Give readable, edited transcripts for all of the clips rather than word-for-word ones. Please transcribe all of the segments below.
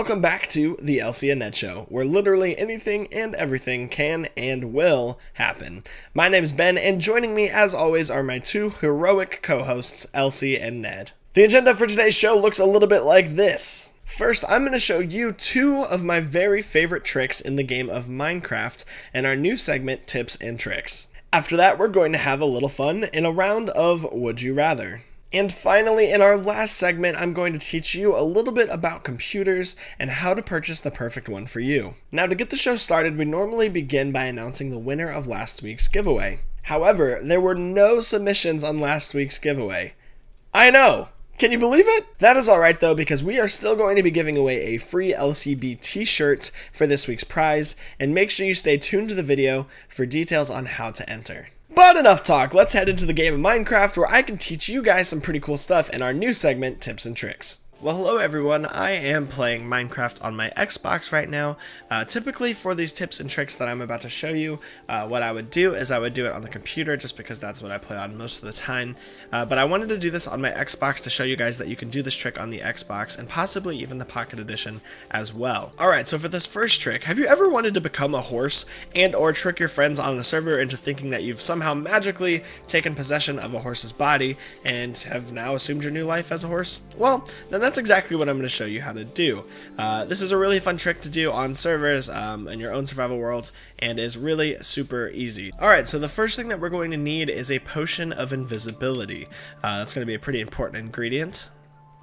welcome back to the Elsie and Ned Show, where literally anything and everything can and will happen. My name's Ben, and joining me as always are my two heroic co-hosts, Elsie and Ned. The agenda for today's show looks a little bit like this. First, I'm going to show you two of my very favorite tricks in the game of Minecraft, and our new segment, Tips and Tricks. After that, we're going to have a little fun in a round of Would You Rather. And finally, in our last segment, I'm going to teach you a little bit about computers and how to purchase the perfect one for you. Now, to get the show started, we normally begin by announcing the winner of last week's giveaway. However, there were no submissions on last week's giveaway. I know! Can you believe it? That is alright though, because we are still going to be giving away a free LCB t-shirt for this week's prize, and make sure you stay tuned to the video for details on how to enter. But enough talk, let's head into the game of Minecraft where I can teach you guys some pretty cool stuff in our new segment, Tips and Tricks. Well, hello everyone, I am playing Minecraft on my Xbox right now. Typically for these tips and tricks that I'm about to show you, what I would do is I would do it on the computer just because that's what I play on most of the time. But I wanted to do this on my Xbox to show you guys that you can do this trick on the Xbox and possibly even the Pocket Edition as well. Alright, so for this first trick, have you ever wanted to become a horse and or trick your friends on a server into thinking that you've somehow magically taken possession of a horse's body and have now assumed your new life as a horse? Well, then that's exactly what I'm going to show you how to do. This is a really fun trick to do on servers in your own survival worlds, and is really super easy. Alright, so the first thing that we're going to need is a potion of invisibility. That's going to be a pretty important ingredient.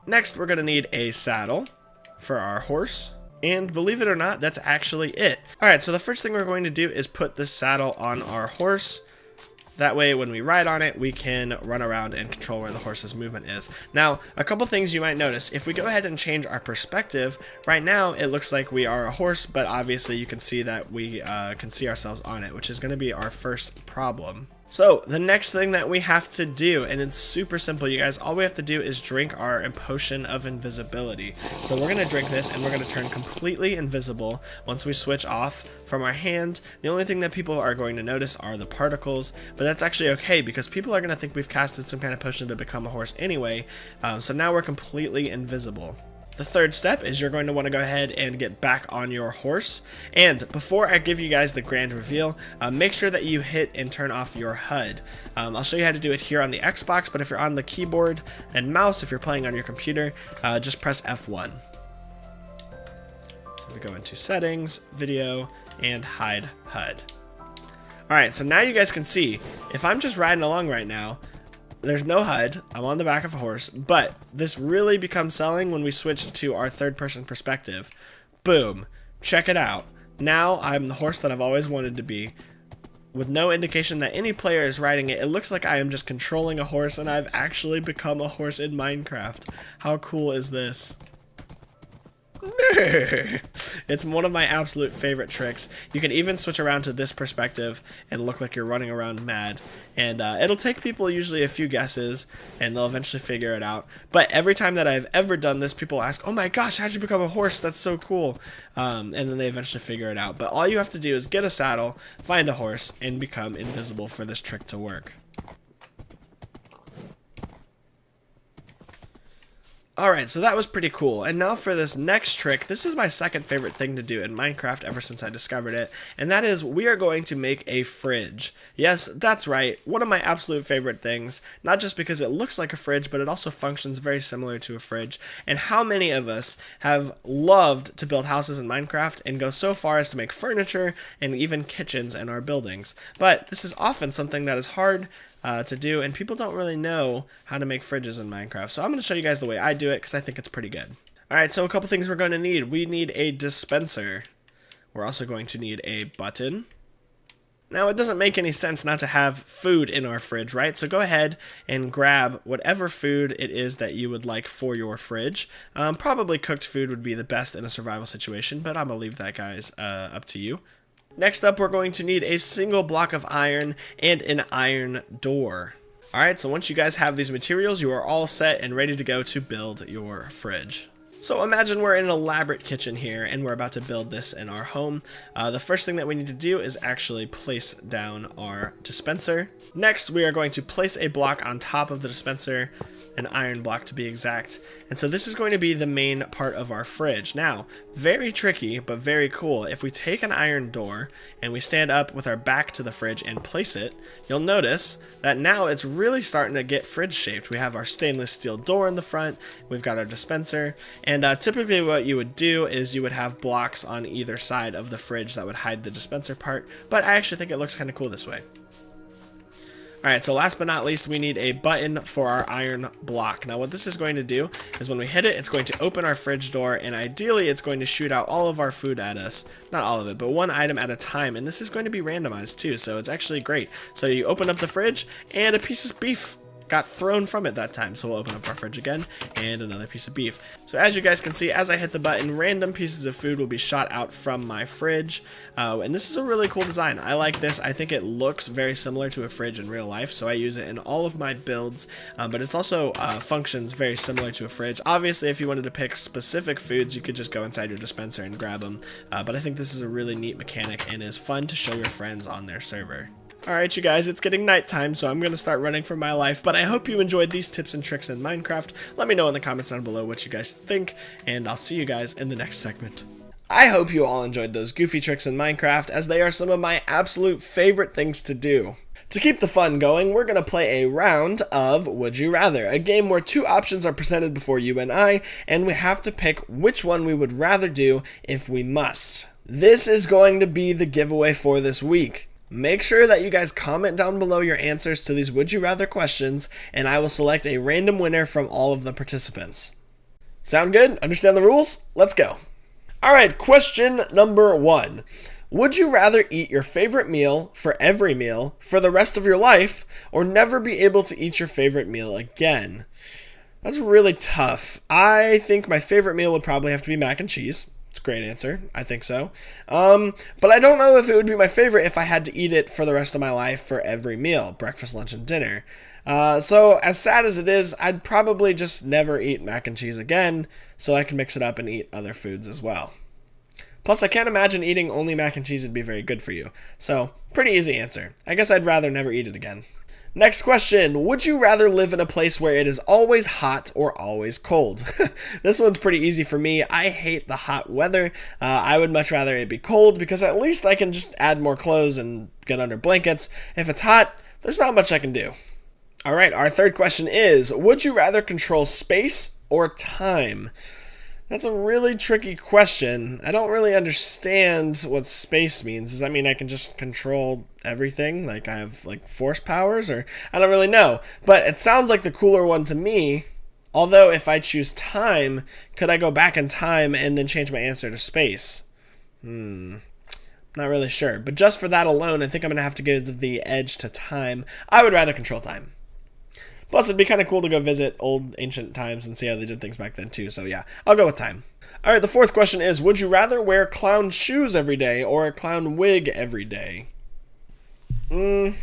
Next, we're going to need a saddle for our horse. And believe it or not, that's actually it. Alright, so the first thing we're going to do is put this saddle on our horse. That way, when we ride on it, we can run around and control where the horse's movement is. Now, a couple things you might notice. If we go ahead and change our perspective, right now it looks like we are a horse, but obviously you can see that we can see ourselves on it, which is going to be our first problem. So, the next thing that we have to do, and it's super simple, you guys, all we have to do is drink our potion of invisibility. So we're going to drink this, and we're going to turn completely invisible once we switch off from our hand. The only thing that people are going to notice are the particles, but that's actually okay, because people are going to think we've casted some kind of potion to become a horse anyway, so now we're completely invisible. The third step is you're going to want to go ahead and get back on your horse. And before I give you guys the grand reveal, make sure that you hit and turn off your HUD. I'll show you how to do it here on the Xbox, but if you're on the keyboard and mouse, if you're playing on your computer, just press F1. So if we go into settings, video, and hide HUD. Alright, so now you guys can see, if I'm just riding along right now, there's no HUD, I'm on the back of a horse, but this really becomes selling when we switch to our third-person perspective. Boom. Check it out. Now I'm the horse that I've always wanted to be. With no indication that any player is riding it, it looks like I am just controlling a horse, and I've actually become a horse in Minecraft. How cool is this? It's one of my absolute favorite tricks. You can even switch around to this perspective and look like you're running around mad, and it'll take people usually a few guesses and they'll eventually figure it out. But every time that I've ever done this, people ask, oh my gosh, how'd you become a horse? That's so cool. And then they eventually figure it out. But all you have to do is get a saddle, find a horse, and become invisible for this trick to work. Alright, so that was pretty cool, and now for this next trick. This is my second favorite thing to do in Minecraft ever since I discovered it, and that is we are going to make a fridge. Yes, that's right, one of my absolute favorite things, not just because it looks like a fridge, but it also functions very similar to a fridge. And how many of us have loved to build houses in Minecraft and go so far as to make furniture and even kitchens in our buildings? But this is often something that is hard to do, and people don't really know how to make fridges in Minecraft. So I'm going to show you guys the way I do it because I think it's pretty good. Alright, so a couple things we're going to need. We need a dispenser. We're also going to need a button. Now, it doesn't make any sense not to have food in our fridge, right? So go ahead and grab whatever food it is that you would like for your fridge. Probably cooked food would be the best in a survival situation, but I'm going to leave that, guys, up to you. Next up, we're going to need a single block of iron and an iron door. Alright, so once you guys have these materials, you are all set and ready to go to build your fridge. So imagine we're in an elaborate kitchen here and we're about to build this in our home. The first thing that we need to do is actually place down our dispenser. Next, we are going to place a block on top of the dispenser, an iron block to be exact. And so this is going to be the main part of our fridge. Now, very tricky, but very cool. If we take an iron door and we stand up with our back to the fridge and place it, you'll notice that now it's really starting to get fridge shaped. We have our stainless steel door in the front, we've got our dispenser, and typically what you would do is you would have blocks on either side of the fridge that would hide the dispenser part, but I actually think it looks kind of cool this way. Alright, so last but not least, we need a button for our iron block. Now what this is going to do is when we hit it, it's going to open our fridge door, and ideally it's going to shoot out all of our food at us. Not all of it, but one item at a time, and this is going to be randomized too, so it's actually great. So you open up the fridge, and a piece of beef got thrown from it that time. So we'll open up our fridge again, and another piece of beef. So as you guys can see, as I hit the button, random pieces of food will be shot out from my fridge. And this is a really cool design. I like this. I think it looks very similar to a fridge in real life, so I use it in all of my builds. But it's also functions very similar to a fridge. Obviously, if you wanted to pick specific foods, you could just go inside your dispenser and grab them. But I think this is a really neat mechanic and is fun to show your friends on their server. Alright you guys, it's getting nighttime, so I'm going to start running for my life, but I hope you enjoyed these tips and tricks in Minecraft. Let me know in the comments down below what you guys think, and I'll see you guys in the next segment. I hope you all enjoyed those goofy tricks in Minecraft, as they are some of my absolute favorite things to do. To keep the fun going, we're going to play a round of Would You Rather, a game where two options are presented before you and I, and we have to pick which one we would rather do if we must. This is going to be the giveaway for this week. Make sure that you guys comment down below your answers to these Would You Rather questions, and I will select a random winner from all of the participants. Sound good? Understand the rules? Let's go. Alright, question number 1. Would you rather eat your favorite meal for every meal for the rest of your life, or never be able to eat your favorite meal again? That's really tough. I think my favorite meal would probably have to be mac and cheese. Great answer. I think so. But I don't know if it would be my favorite if I had to eat it for the rest of my life for every meal, breakfast, lunch, and dinner. So as sad as it is, I'd probably just never eat mac and cheese again, so I can mix it up and eat other foods as well. Plus, I can't imagine eating only mac and cheese would be very good for you. So, pretty easy answer. I guess I'd rather never eat it again. Next question, would you rather live in a place where it is always hot or always cold? This one's pretty easy for me. I hate the hot weather. I would much rather it be cold because at least I can just add more clothes and get under blankets. If it's hot, there's not much I can do. Alright, our third question is, would you rather control space or time? That's a really tricky question. I don't really understand what space means. Does that mean I can just control everything? Like I have force powers? Or I don't really know. But it sounds like the cooler one to me. Although if I choose time, could I go back in time and then change my answer to space? Not really sure. But just for that alone, I think I'm going to have to give the edge to time. I would rather control time. Plus, it'd be kind of cool to go visit old ancient times and see how they did things back then, too. So, yeah, I'll go with time. All right, the fourth question is, would you rather wear clown shoes every day or a clown wig every day? I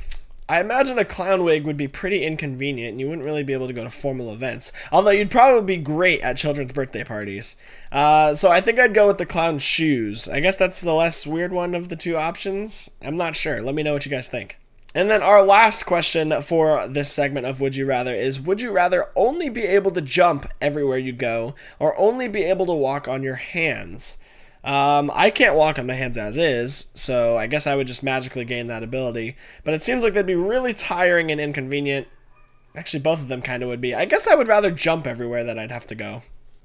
imagine a clown wig would be pretty inconvenient, and you wouldn't really be able to go to formal events. Although, you'd probably be great at children's birthday parties. So, I think I'd go with the clown shoes. I guess that's the less weird one of the two options. I'm not sure. Let me know what you guys think. And then our last question for this segment of Would You Rather is, would you rather only be able to jump everywhere you go or only be able to walk on your hands? I can't walk on my hands as is, so I guess I would just magically gain that ability. But it seems like that'd be really tiring and inconvenient. Actually, both of them kind of would be. I guess I would rather jump everywhere that I'd have to go.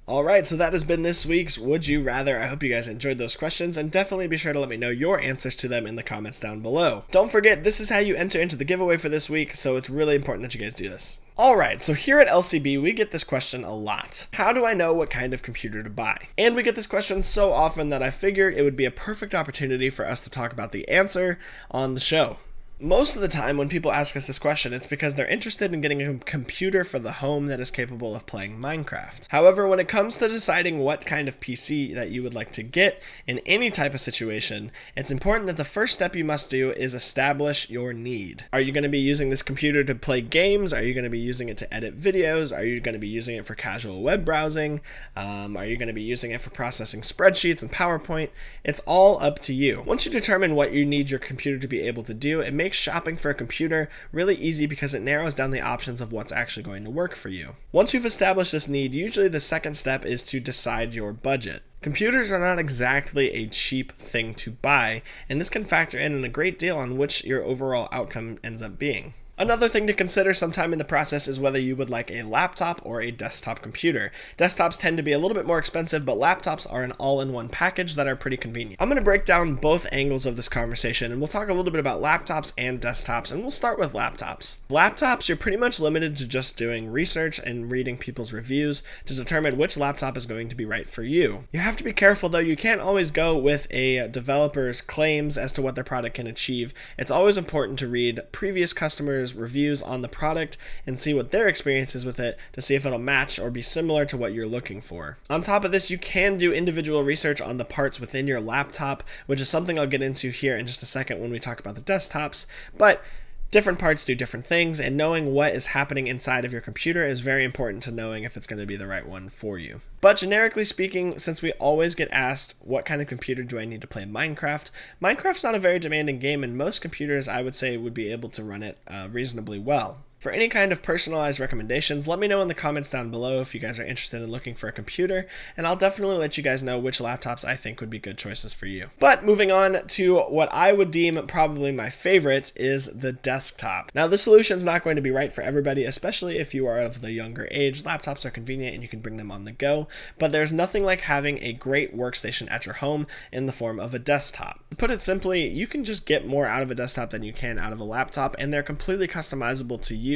Alright, so that has been this week's Would You Rather. I hope you guys enjoyed those questions, and definitely be sure to let me know your answers to them in the comments down below. Don't forget, this is how you enter into the giveaway for this week, so it's really important that you guys do this. Alright, so here at LCB, we get this question a lot. How do I know what kind of computer to buy? And we get this question so often that I figured it would be a perfect opportunity for us to talk about the answer on the show. Most of the time when people ask us this question, it's because they're interested in getting a computer for the home that is capable of playing Minecraft. However, when it comes to deciding what kind of PC that you would like to get in any type of situation, it's important that the first step you must do is establish your need. Are you going to be using this computer to play games? Are you going to be using it to edit videos? Are you going to be using it for casual web browsing? Are you going to be using it for processing spreadsheets and PowerPoint? It's all up to you. Once you determine what you need your computer to be able to do, it makes shopping for a computer really easy because it narrows down the options of what's actually going to work for you. Once you've established this need, usually the second step is to decide your budget. Computers are not exactly a cheap thing to buy, and this can factor in a great deal on which your overall outcome ends up being. Another thing to consider sometime in the process is whether you would like a laptop or a desktop computer. Desktops tend to be a little bit more expensive, but laptops are an all-in-one package that are pretty convenient. I'm going to break down both angles of this conversation, and we'll talk a little bit about laptops and desktops, and we'll start with laptops. Laptops, you're pretty much limited to just doing research and reading people's reviews to determine which laptop is going to be right for you. You have to be careful though, you can't always go with a developer's claims as to what their product can achieve. It's always important to read previous customers' reviews on the product and see what their experience is with it to see if it'll match or be similar to what you're looking for. On top of this, you can do individual research on the parts within your laptop, which is something I'll get into here in just a second when we talk about the desktops, but different parts do different things, and knowing what is happening inside of your computer is very important to knowing if it's going to be the right one for you. But generically speaking, since we always get asked what kind of computer do I need to play Minecraft, Minecraft's not a very demanding game, and most computers I would say would be able to run it reasonably well. For any kind of personalized recommendations, let me know in the comments down below if you guys are interested in looking for a computer, and I'll definitely let you guys know which laptops I think would be good choices for you. But moving on to what I would deem probably my favorite is the desktop. Now, this solution is not going to be right for everybody, especially if you are of the younger age. Laptops are convenient and you can bring them on the go, but there's nothing like having a great workstation at your home in the form of a desktop. To put it simply, you can just get more out of a desktop than you can out of a laptop, and they're completely customizable to you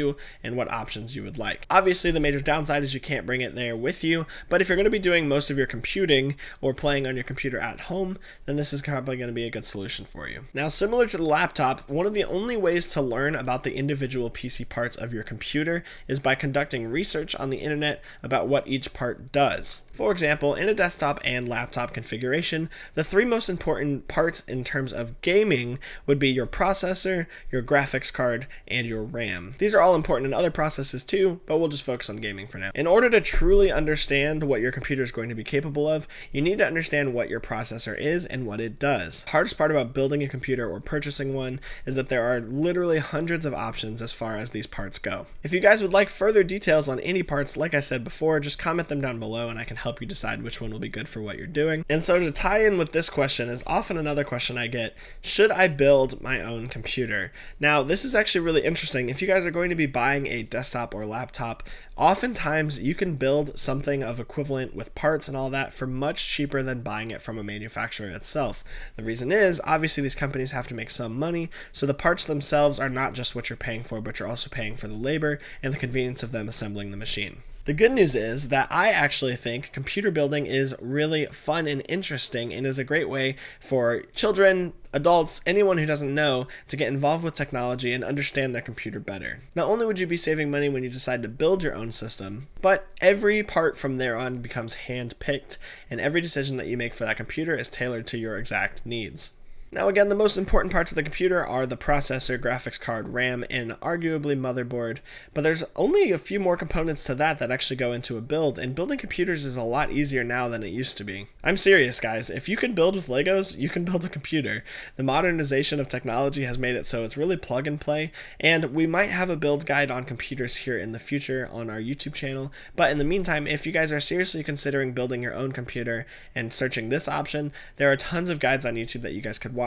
and what options you would like. Obviously, the major downside is you can't bring it there with you, but if you're going to be doing most of your computing or playing on your computer at home, then this is probably going to be a good solution for you. Now, similar to the laptop, one of the only ways to learn about the individual PC parts of your computer is by conducting research on the internet about what each part does. For example, in a desktop and laptop configuration, the three most important parts in terms of gaming would be your processor, your graphics card, and your RAM. These are all important in other processes too, but we'll just focus on gaming for now. In order to truly understand what your computer is going to be capable of, you need to understand what your processor is and what it does. The hardest part about building a computer or purchasing one is that there are literally hundreds of options as far as these parts go. If you guys would like further details on any parts, like I said before, just comment them down below and I can help you decide which one will be good for what you're doing. And so to tie in with this question is often another question I get: should I build my own computer? Now, this is actually really interesting. If you guys are going to be buying a desktop or laptop, oftentimes you can build something of equivalent with parts and all that for much cheaper than buying it from a manufacturer itself. The reason is, obviously these companies have to make some money, so the parts themselves are not just what you're paying for, but you're also paying for the labor and the convenience of them assembling the machine. The good news is that I actually think computer building is really fun and interesting and is a great way for children, adults, anyone who doesn't know to get involved with technology and understand their computer better. Not only would you be saving money when you decide to build your own system, but every part from there on becomes hand-picked, and every decision that you make for that computer is tailored to your exact needs. Now again, the most important parts of the computer are the processor, graphics card, RAM, and arguably motherboard, but there's only a few more components to that actually go into a build, and building computers is a lot easier now than it used to be. I'm serious, guys. If you can build with Legos, you can build a computer. The modernization of technology has made it so it's really plug and play, and we might have a build guide on computers here in the future on our YouTube channel, but in the meantime, if you guys are seriously considering building your own computer and searching this option, there are tons of guides on YouTube that you guys could watch,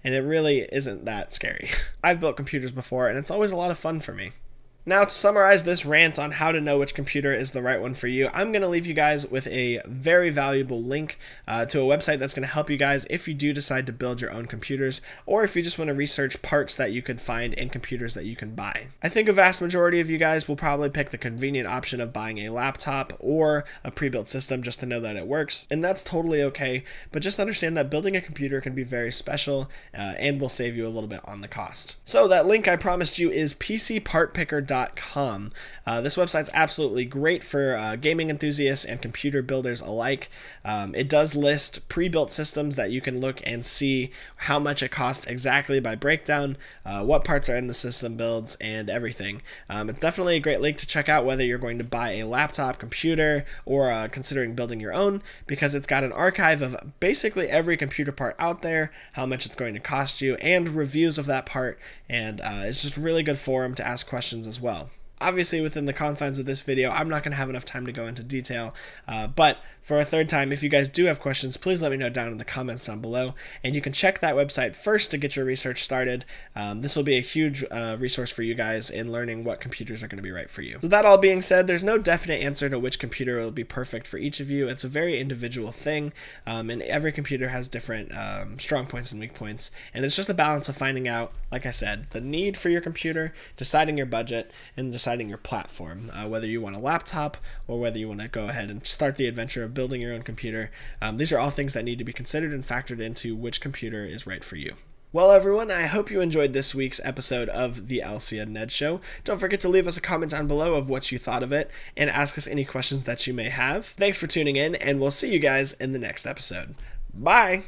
and it really isn't that scary. I've built computers before, and it's always a lot of fun for me. Now, to summarize this rant on how to know which computer is the right one for you, I'm going to leave you guys with a very valuable link to a website that's going to help you guys if you do decide to build your own computers, or if you just want to research parts that you could find in computers that you can buy. I think a vast majority of you guys will probably pick the convenient option of buying a laptop or a pre-built system just to know that it works, and that's totally okay, but just understand that building a computer can be very special and will save you a little bit on the cost. So that link I promised you is PCPartPicker.com. This website's absolutely great for gaming enthusiasts and computer builders alike. It does list pre-built systems that you can look and see how much it costs exactly by breakdown, what parts are in the system builds, and everything. It's definitely a great link to check out whether you're going to buy a laptop computer or considering building your own, because it's got an archive of basically every computer part out there, how much it's going to cost you, and reviews of that part, and it's just a really good forum to ask questions as well. Obviously, within the confines of this video, I'm not going to have enough time to go into detail, but for a third time, if you guys do have questions, please let me know down in the comments down below, and you can check that website first to get your research started. This will be a huge resource for you guys in learning what computers are going to be right for you. So that all being said, there's no definite answer to which computer will be perfect for each of you. It's a very individual thing, and every computer has different strong points and weak points, and it's just a balance of finding out, like I said, the need for your computer, deciding your budget, and deciding your platform, whether you want a laptop or whether you want to go ahead and start the adventure of building your own computer. These are all things that need to be considered and factored into which computer is right for you. Well, everyone, I hope you enjoyed this week's episode of the Elsie and Ned Show. Don't forget to leave us a comment down below of what you thought of it and ask us any questions that you may have. Thanks for tuning in, and we'll see you guys in the next episode. Bye!